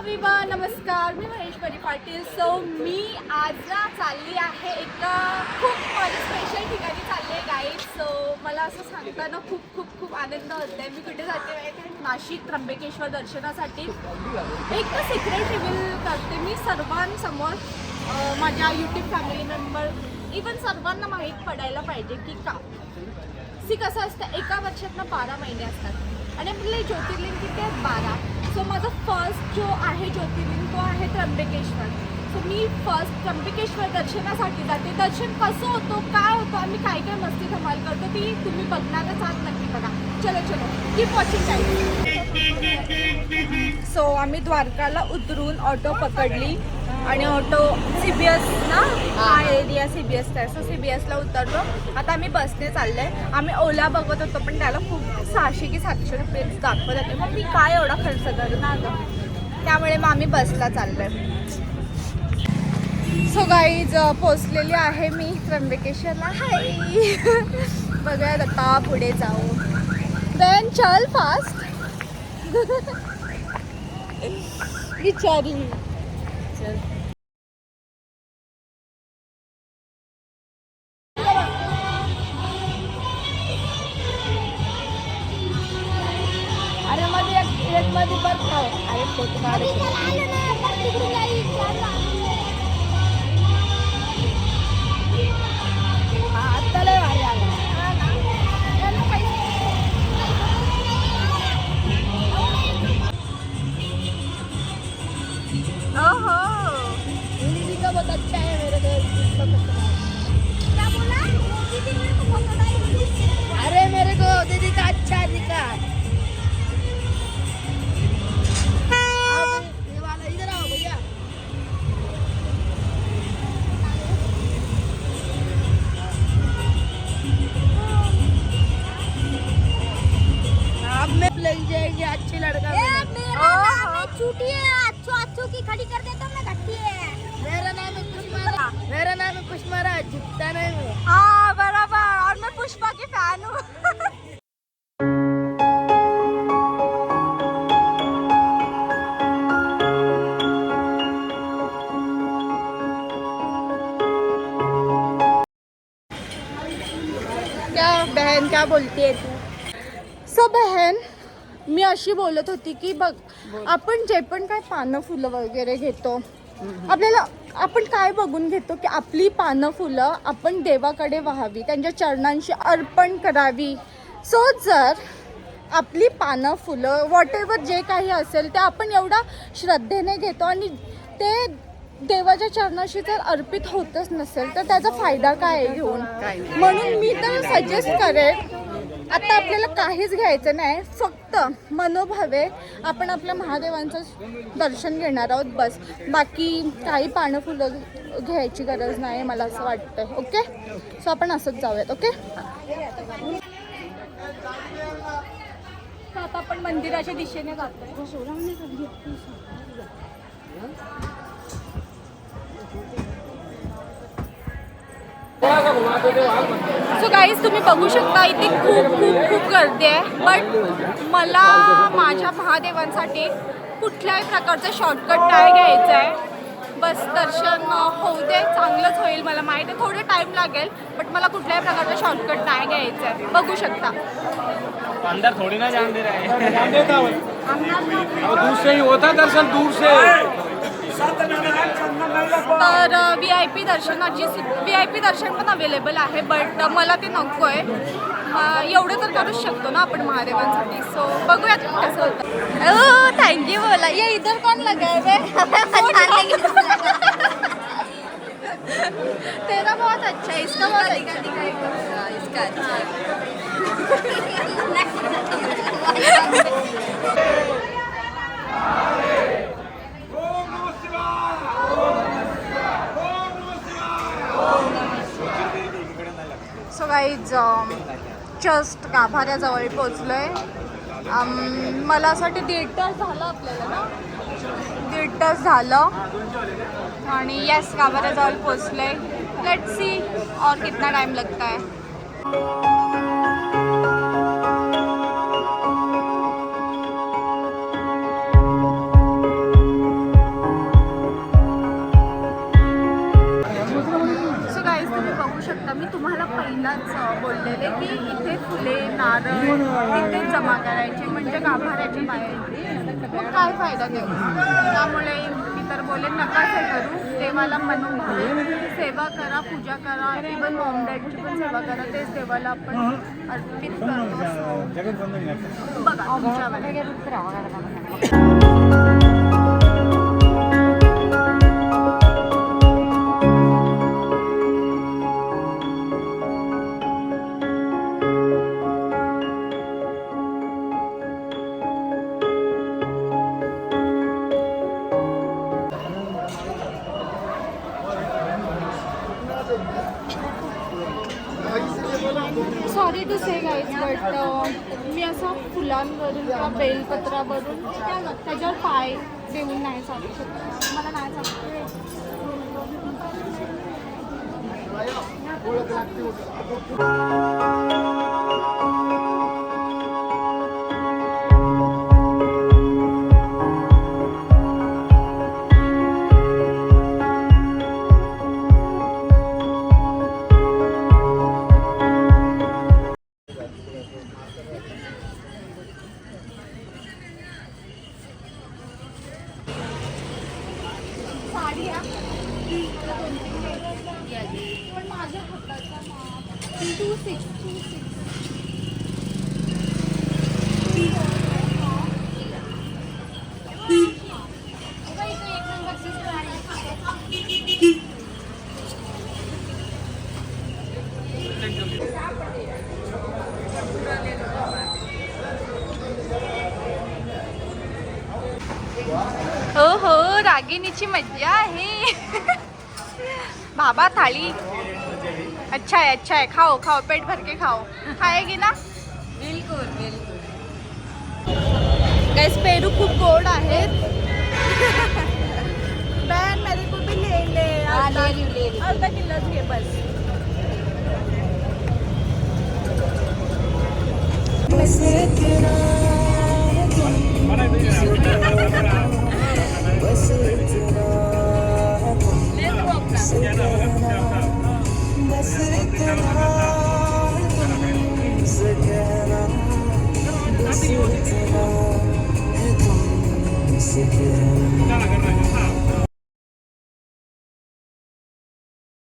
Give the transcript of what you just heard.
Everyone, नमस्कार. मी महेश्वरी पाटील. मी आज ना चालली आहे एका खूप माझ्या स्पेशल ठिकाणी चालली आहे गाईड. मला असं सांगताना खूप खूप खूप आनंद होत आहे. मी कुठे जाते माहिती आहे? नाशिक त्र्यंबकेश्वर दर्शनासाठी. एक तर सिक्रेट रिव्हील करते मी सर्वांसमोर. माझ्या यूट्यूब फॅमिली मेंबर इवन सर्वांना माहीत पडायला पाहिजे की का कसं असतं. एका वर्षातनं 12 महिने असतात आणि आपले ज्योतिर्लिंग किती आहेत? 12. सो माझा फर्स्ट जो आहे ज्योतिर्लिंग तो आहे त्र्यंबकेश्वर. सो मी फर्स्ट त्र्यंबकेश्वर दर्शनासाठी जाते. दर्शन कसं होतं, काय होतं, आम्ही काय काय मस्ती धमाल करतो ती तुम्ही बघणारच आहात. नक्की बघा. चलो कीप वॉचिंग टाईम. सो आम्ही द्वारकाला उतरून ऑटो पकडली आणि ऑटो CBS ना हा एरिया CBS आहे. सो CBSला उतरलो. आता आम्ही बसने चाललोय. आम्ही ओला बघत होतो पण त्याला खूप 600 की 700 रुपये दाखवत होते. मग मी काय एवढा खर्च करू ना गं, त्यामुळे मग आम्ही बसला चाललोय. सो गाईज पोचलेली आहे मी त्र्यंबकेश्वरला. हाय बघूयात आता पुढे जाऊ. देन चल फास्ट बिचारी. चल अरे मध्ये एक मध्ये बघ. अरे फोटो काढ. आता लय भारी आला. ओहो दीदी का बहुत अच्छा है. मेरे को क्या बोला? दीदी मेरे को फोटो डाली. अरे मेरे को दीदी का अच्छा दिखा. ये वाला इधर आओ भैया. अब मैं लग जाएगी अच्छी लड़का. छूटी है. अच्छू की खड़ी कर देता मैं. घट्टी है. मेरा नाम है पुष्पा. मेरा नाम है पुष्पा. झुकता नहीं मैं. हाँ बराबर. और मैं पुष्पा की फैन हूँ. क्या बहन क्या बोलती है तू? सो बहन मी अशी बोलत होती की बघ, आपण जे पण काय पानं फुलं वगैरे घेतो, आपल्याला आपण काय बघून घेतो की आपली पानं फुलं आपण देवाकडे व्हावी, त्यांच्या चरणांशी अर्पण करावी. सो जर आपली पानं फुलं व्हॉटेवर जे काही असेल ते आपण एवढा श्रद्धेने घेतो आणि ते देवाच्या चरणाशी जर अर्पित होतच नसेल तर त्याचा फायदा काय आहे घेऊन. म्हणून मी तर सजेस्ट करेन आता आपल्याला काहीच घ्यायचं नाही, फक्त मनोभावे आपण आपल्या महादेवांचं दर्शन घेणार आहोत बस. बाकी काही पानं फुलं घ्यायची गरज नाही मला असं वाटतं. ओके, सो आपण असंच जाऊयात. ओके, आता आपण मंदिराच्या दिशेने जातोय. सो गाईज तुम्ही बघू शकता इथे खूप खूप खूप गर्दी आहे. बट मला माझ्या महादेवांसाठी कुठल्याही प्रकारचा शॉर्टकट नाही घ्यायचा आहे. बस दर्शन होऊ दे, चांगलंच होईल. मला माहिती आहे थोडं टाईम लागेल बट मला कुठल्याही प्रकारचा शॉर्टकट नाही घ्यायचा आहे. बघू शकता अंदर थोड़ी ना जान दे रहा है. दूर से ही होता दर्शन, दूर से. तर VIP दर्शन पण अवेलेबल आहे बट मला ते नको आहे. एवढं तर करूच शकतो ना आपण महादेवांसाठी. सो बघूयात कसं होतं. थँक्यू बोला. ये इधर कौन लगा है? तेरा बहुत अच्छा है. इसका बहुत इसका अच्छा सो गाईज जस्ट गाभाऱ्याजवळ पोचलोय. मला असं वाटतं 1.5 तास झालं आपल्याला ना. 1.5 तास झालं आणि येस गाभाऱ्याजवळ पोचलोय. लेट्स सी और कितना टाइम लगता है. बोललेले की इथे फुले नारळ तिथे जमा करायचे म्हणजे गाभाऱ्याची बाहेर मग काय फायदा देऊ. त्यामुळे मी तर बोले नकाच हे करू. देवाला म्हणून सेवा करा, पूजा करा, इवन मॉम डॅडची पण सेवा करा. तेच देवाला आपण अर्पित करतो. बघा तुमच्यावर. Sorry to say guys but मी असं फुलांवरून किंवा बेलपत्रावरून त्याच्यावर पाय देऊन नाही चालू शकत. मला नाही चालू. साडी पण माझ्या हाताचा ना 2-6 हो हो रागिनीची मज्जा आहे. बाबा थाळी अच्छा है खाओ खाओ पेट भर के खाओ. खाएगी ना. बिल्कुल बिल्कुल. गैस पेरू खूप गोड आहेत. बहन मेरे को भी ले ले. अर्धा किलोच घे बस.